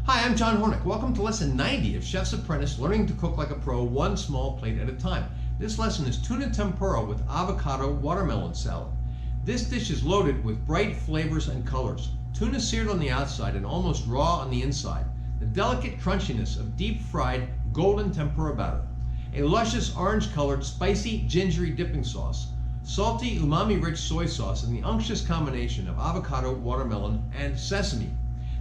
Hi, I'm John Hornick. Welcome to lesson 90 of Chef's Apprentice, learning to cook like a pro, one small plate at a time. This lesson is tuna tempura with avocado watermelon salad. This dish is loaded with bright flavors and colors. Tuna seared on the outside and almost raw on the inside. The delicate crunchiness of deep-fried golden tempura batter. A luscious orange-colored spicy gingery dipping sauce. Salty umami-rich soy sauce and the unctuous combination of avocado, watermelon, and sesame.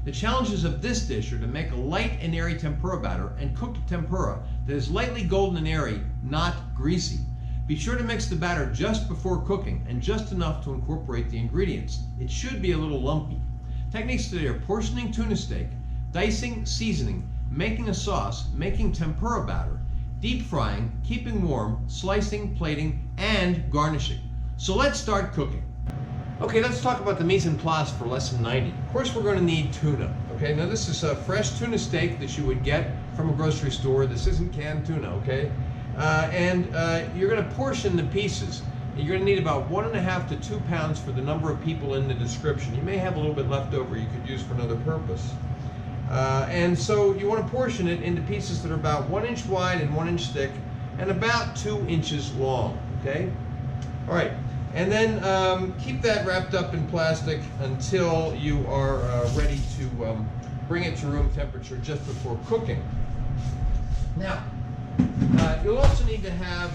The challenges of this dish are to make a light and airy tempura batter and cook the tempura that is lightly golden and airy, not greasy. Be sure to mix the batter just before cooking and just enough to incorporate the ingredients. It should be a little lumpy. Techniques today are portioning tuna steak, dicing, seasoning, making a sauce, making tempura batter, deep frying, keeping warm, slicing, plating, and garnishing. So let's start cooking. Okay, let's talk about the mise en place for lesson 90. Of course, we're going to need tuna. Okay, now this is a fresh tuna steak that you would get from a grocery store. This isn't canned tuna, okay? You're going to portion the pieces. You're going to need about 1.5 to 2 pounds for the number of people in the description. You may have a little bit left over you could use for another purpose. And so you want to portion it into pieces that are about 1 inch wide and 1 inch thick and about 2 inches long, okay? All right. And then keep that wrapped up in plastic until you are ready to bring it to room temperature just before cooking. Now, you'll also need to have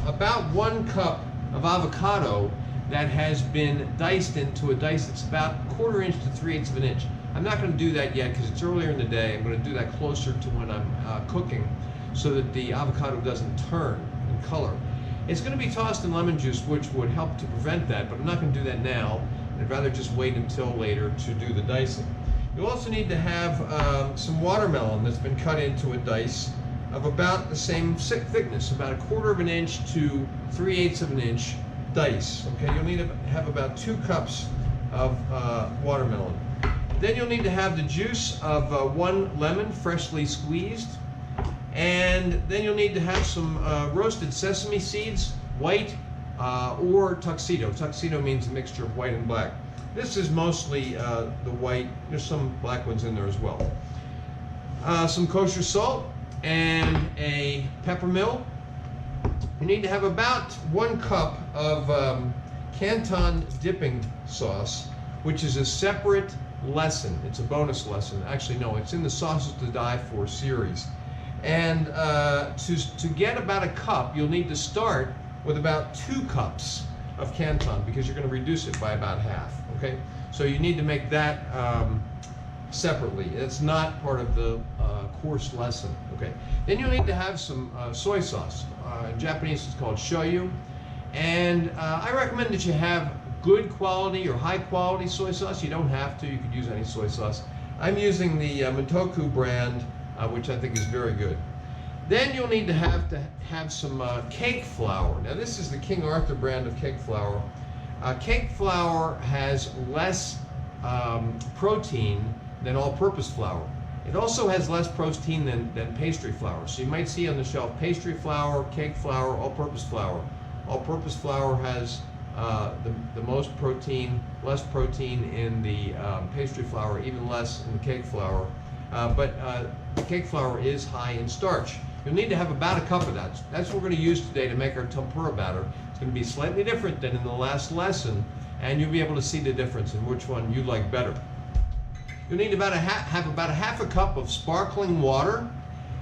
about 1 cup of avocado that has been diced into a dice that's about 1/4 inch to 3/8 of an inch. I'm not going to do that yet because it's earlier in the day. I'm going to do that closer to when I'm cooking so that the avocado doesn't turn in color. It's going to be tossed in lemon juice, which would help to prevent that, but I'm not going to do that now. I'd rather just wait until later to do the dicing. You'll also need to have some watermelon that's been cut into a dice of about the same thickness, about 1/4 of an inch to 3/8 of an inch dice. Okay, you'll need to have about 2 cups of watermelon. Then you'll need to have the juice of 1 lemon, freshly squeezed. And then you'll need to have some roasted sesame seeds, white or tuxedo. Tuxedo means a mixture of white and black. This is mostly the white. There's some black ones in there as well. Some kosher salt and a pepper mill. You need to have about 1 cup of Canton Dipping Sauce, which is a separate lesson. It's a bonus lesson. Actually, no, it's in the Sauces to Die For series. And to get about 1 cup, you'll need to start with about 2 cups of Canton because you're going to reduce it by about half, okay? So you need to make that separately. It's not part of the course lesson, okay? Then you'll need to have some soy sauce. In Japanese, it's called shoyu. And I recommend that you have good quality or high quality soy sauce. You don't have to. You could use any soy sauce. I'm using the Mitoku brand, which I think is very good. Then you'll need to have some cake flour. Now this is the King Arthur brand of cake flour. Cake flour has less protein than all-purpose flour. It also has less protein than pastry flour. So you might see on the shelf pastry flour, cake flour, all-purpose flour. All-purpose flour has the most protein, less protein in the pastry flour, even less in the cake flour. But the cake flour is high in starch. You'll need to have about 1 cup of that. That's what we're going to use today to make our tempura batter. It's going to be slightly different than in the last lesson, and you'll be able to see the difference in which one you like better. You'll need about have about 1/2 cup of sparkling water,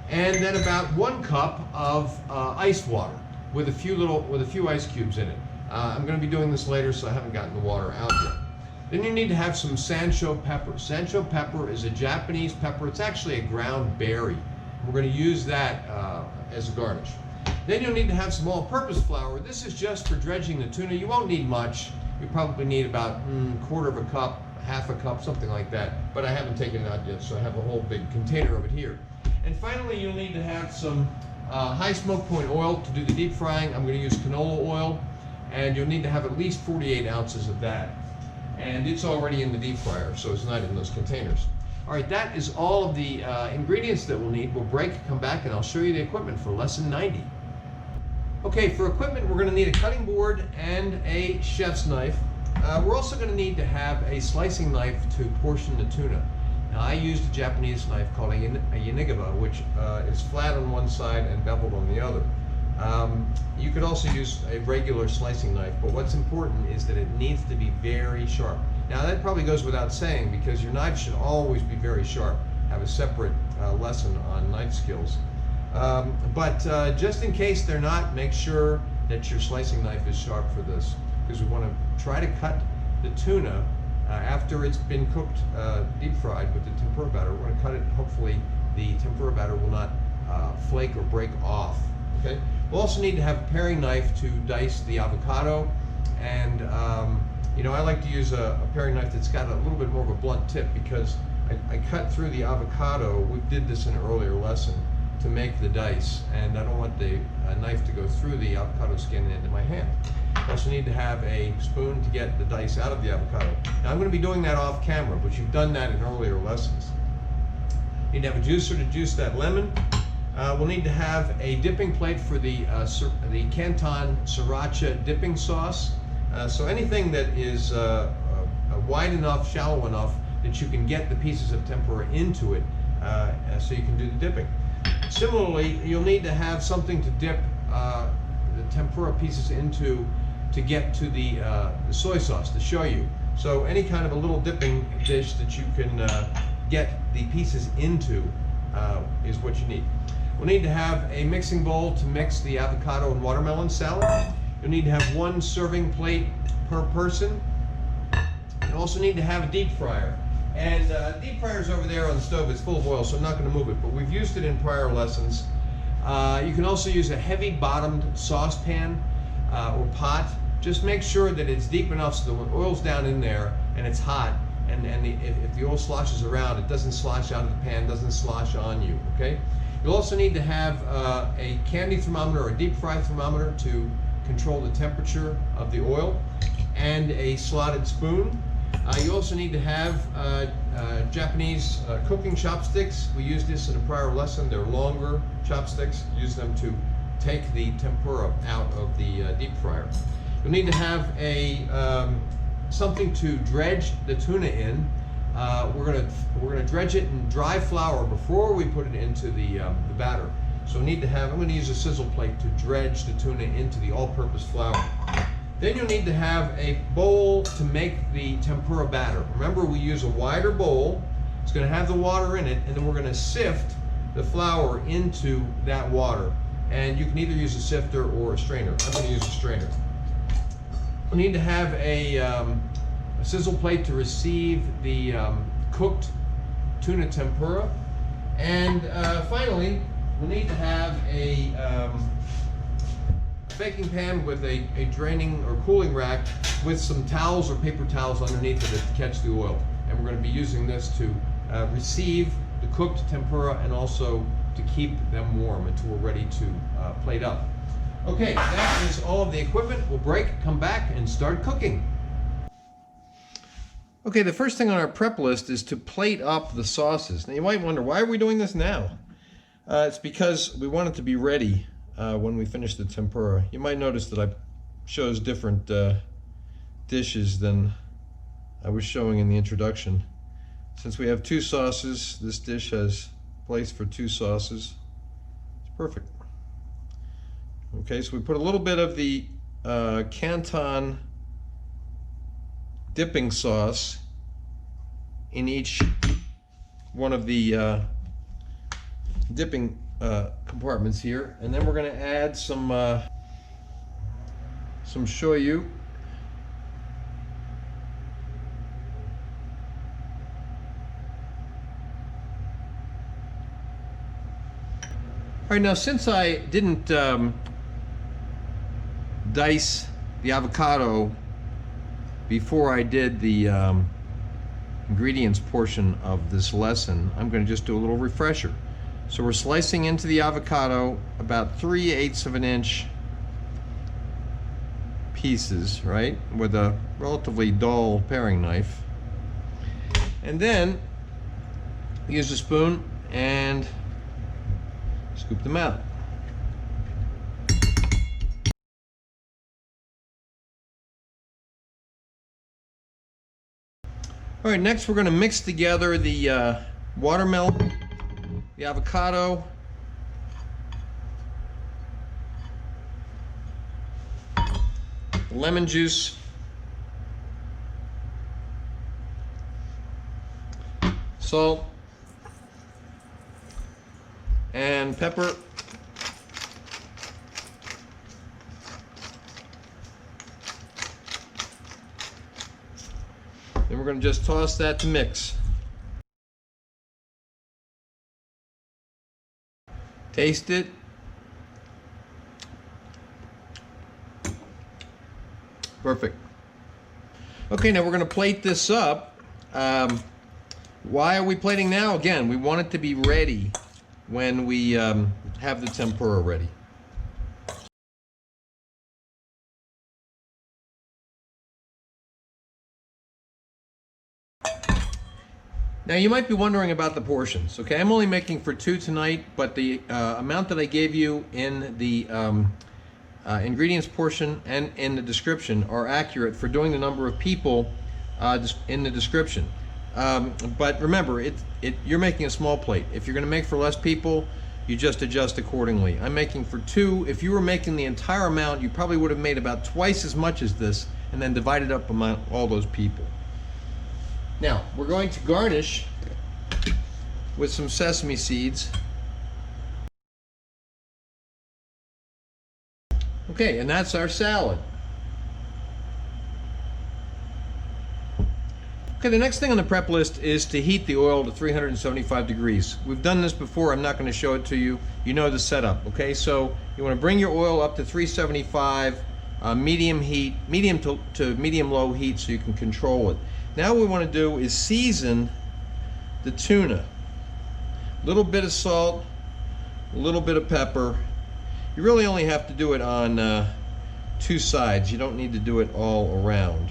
and then about 1 cup of ice water with a few ice cubes in it. I'm going to be doing this later, so I haven't gotten the water out yet. Then you need to have some Sancho pepper. Sancho pepper is a Japanese pepper. It's actually a ground berry. We're going to use that as a garnish. Then you'll need to have some all-purpose flour. This is just for dredging the tuna. You won't need much. You probably need about 1/4 cup, 1/2 cup, something like that. But I haven't taken it out yet, so I have a whole big container of it here. And finally, you'll need to have some high smoke point oil to do the deep frying. I'm going to use canola oil, and you'll need to have at least 48 ounces of that. And it's already in the deep fryer, so it's not in those containers. All right, that is all of the ingredients that we'll need. We'll break, come back, and I'll show you the equipment for lesson 90. Okay, for equipment, we're going to need a cutting board and a chef's knife. We're also going to need to have a slicing knife to portion the tuna. Now I used a Japanese knife called a yanigaba, which is flat on one side and beveled on the other. You could also use a regular slicing knife, but what's important is that it needs to be very sharp. Now that probably goes without saying, because your knife should always be very sharp. Have a separate lesson on knife skills. But just in case they're not, make sure that your slicing knife is sharp for this, because we want to try to cut the tuna after it's been cooked, deep fried with the tempura batter. We're going to cut it, hopefully the tempura batter will not flake or break off. Okay. We'll also need to have a paring knife to dice the avocado, and you know, I like to use a paring knife that's got a little bit more of a blunt tip, because I cut through the avocado. We did this in an earlier lesson to make the dice, and I don't want the knife to go through the avocado skin into my hand. I also need to have a spoon to get the dice out of the avocado. Now I'm going to be doing that off camera, but you've done that in earlier lessons. You need to have a juicer to juice that lemon. We'll need to have a dipping plate for the Canton Sriracha dipping sauce. So anything that is wide enough, shallow enough that you can get the pieces of tempura into it, so you can do the dipping. Similarly, you'll need to have something to dip the tempura pieces into to get to the soy sauce, the shoyu. So any kind of a little dipping dish that you can get the pieces into is what you need. We'll need to have a mixing bowl to mix the avocado and watermelon salad. You'll need to have one serving plate per person. You also need to have a deep fryer. And deep fryer's over there on the stove. It's full of oil, so I'm not going to move it, but we've used it in prior lessons. You can also use a heavy bottomed saucepan or pot. Just make sure that it's deep enough so that when oil's down in there and it's hot, and if the oil sloshes around, it doesn't slosh out of the pan, doesn't slosh on you, okay? You'll also need to have a candy thermometer or a deep fry thermometer to control the temperature of the oil, and a slotted spoon. You also need to have Japanese cooking chopsticks. We used this in a prior lesson. They're longer chopsticks. Use them to take the tempura out of the deep fryer. You'll need to have a something to dredge the tuna in. We're gonna dredge it in dry flour before we put it into the batter. So we need to have. I'm going to use a sizzle plate to dredge the tuna into the all-purpose flour. Then you'll need to have a bowl to make the tempura batter. Remember, we use a wider bowl. It's going to have the water in it, and then we're going to sift the flour into that water. And you can either use a sifter or a strainer. I'm going to use a strainer. We'll need to have a sizzle plate to receive the cooked tuna tempura. And finally, we'll need to have a baking pan with a draining or cooling rack with some towels or paper towels underneath of it to catch the oil. And we're going to be using this to receive the cooked tempura and also to keep them warm until we're ready to plate up. Okay, that is all of the equipment. We'll break, come back, and start cooking. Okay, the first thing on our prep list is to plate up the sauces. Now you might wonder, why are we doing this now? It's because we want it to be ready when we finish the tempura. You might notice that I chose different dishes than I was showing in the introduction. Since we have two sauces, this dish has place for two sauces. It's perfect. Okay, so we put a little bit of the Canton Dipping Sauce in each one of the dipping compartments here, and then we're going to add some shoyu. All right, now since I didn't dice the avocado before I did the ingredients portion of this lesson, I'm going to just do a little refresher. So we're slicing into the avocado about 3/8 of an inch pieces, right, with a relatively dull paring knife. And then use a spoon and scoop them out. All right, next we're going to mix together the watermelon, the avocado, lemon juice, salt, and pepper. Then we're going to just toss that to mix. Taste it. Perfect. Okay, now we're going to plate this up. Why are we plating now? Again, we want it to be ready when we have the tempura ready. Now you might be wondering about the portions. Okay, I'm only making for 2 tonight, but the amount that I gave you in the ingredients portion and in the description are accurate for doing the number of people in the description. But remember, you're making a small plate. If you're going to make for less people, you just adjust accordingly. I'm making for 2. If you were making the entire amount, you probably would have made about twice as much as this and then divided up among all those people. Now, we're going to garnish with some sesame seeds. Okay, and that's our salad. Okay, the next thing on the prep list is to heat the oil to 375 degrees. We've done this before. I'm not going to show it to you. You know the setup, okay? So you want to bring your oil up to 375, medium heat, medium to medium low heat so you can control it. Now what we want to do is season the tuna. A little bit of salt, a little bit of pepper. You really only have to do it on 2 sides. You don't need to do it all around.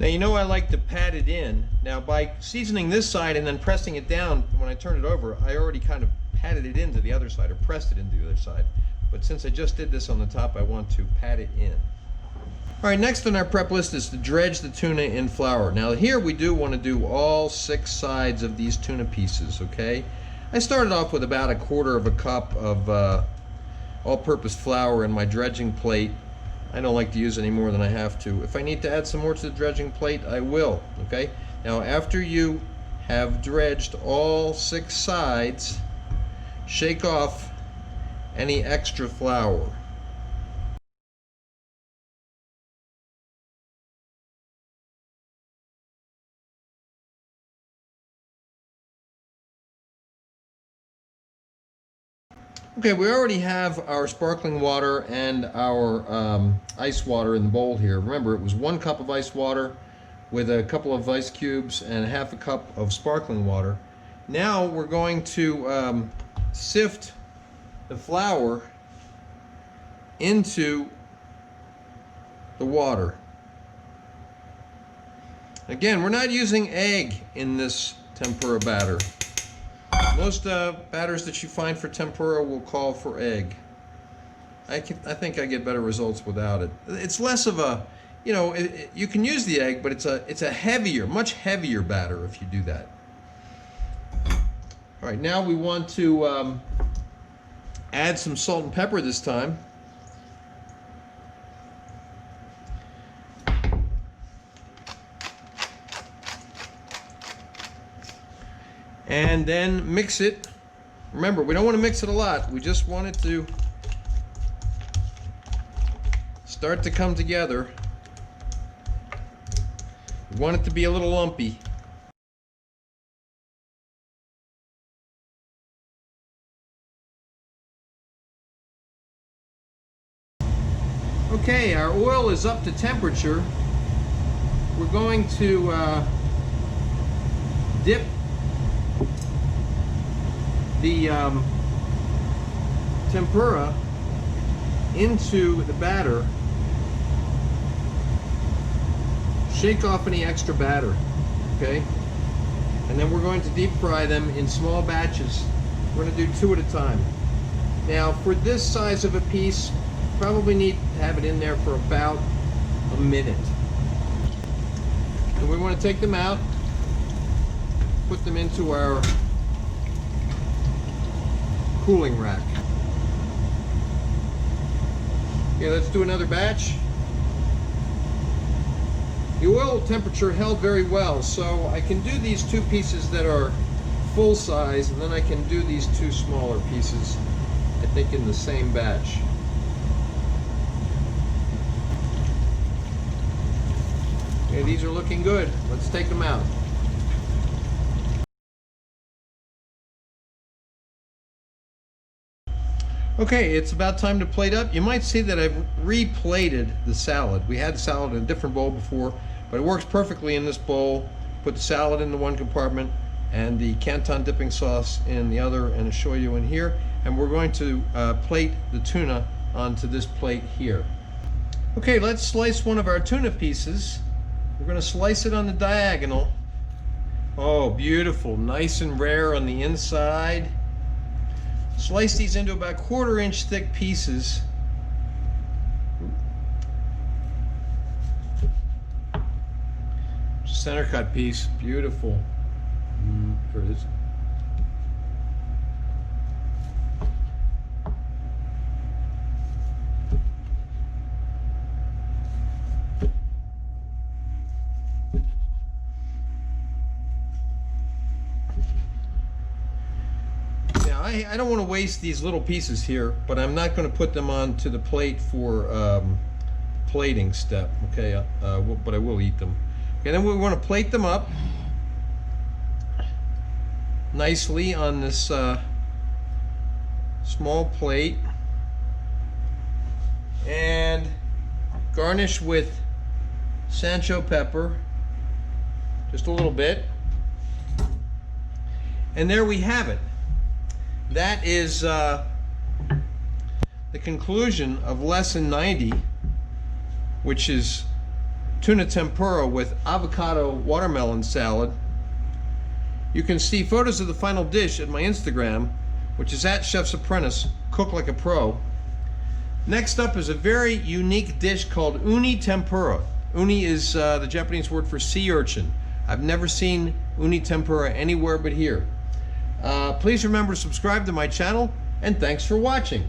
Now you know I like to pat it in. Now by seasoning this side and then pressing it down when I turn it over, I already kind of patted it into the other side or pressed it into the other side. But since I just did this on the top, I want to pat it in. All right, next on our prep list is to dredge the tuna in flour. Now here we do want to do all 6 sides of these tuna pieces, okay? I started off with about 1/4 cup of all-purpose flour in my dredging plate. I don't like to use any more than I have to. If I need to add some more to the dredging plate, I will, okay? Now after you have dredged all 6 sides, shake off any extra flour. Okay, we already have our sparkling water and our ice water in the bowl here. Remember, it was 1 cup of ice water with a couple of ice cubes and 1/2 cup of sparkling water. Now we're going to sift the flour into the water. Again, we're not using egg in this tempura batter. Most batters that you find for tempura will call for egg. I think I get better results without it. It's less of a, you know, you can use the egg, but it's a heavier, much heavier batter if you do that. All right, now we want to add some salt and pepper this time. And then mix it. Remember, we don't want to mix it a lot. We just want it to start to come together. We want it to be a little lumpy. Okay, our oil is up to temperature. We're going to dip the tempura into the batter. Shake off any extra batter, okay? And then we're going to deep fry them in small batches We're going to do 2 at a time. Now, for this size of a piece, probably need to have it in there for about a minute. And we want to take them out, put them into our cooling rack. Okay, let's do another batch. The oil temperature held very well, so I can do these 2 pieces that are full size, and then I can do these 2 smaller pieces, I think, in the same batch. Okay, these are looking good. Let's take them out. Okay, it's about time to plate up. You might see that I've replated the salad. We had salad in a different bowl before, but it works perfectly in this bowl. Put the salad in the one compartment and the Canton Dipping Sauce in the other, and a shoyu in here. And we're going to plate the tuna onto this plate here. Okay, let's slice one of our tuna pieces. We're going to slice it on the diagonal. Oh, beautiful, nice and rare on the inside. Slice these into about 1/4 inch thick pieces. Center cut piece, beautiful. Here it is. I don't want to waste these little pieces here, but I'm not going to put them onto the plate for plating step, okay? But I will eat them. Okay, then we want to plate them up nicely on this small plate and garnish with Sancho pepper, just a little bit. And there we have it. That is the conclusion of lesson 90, which is tuna tempura with avocado watermelon salad. You can see photos of the final dish at my Instagram, which is at Chef's Apprentice, Cook Like a Pro. Next up is a very unique dish called uni tempura. Uni is the Japanese word for sea urchin. I've never seen uni tempura anywhere but here. Please remember to subscribe to my channel, and thanks for watching.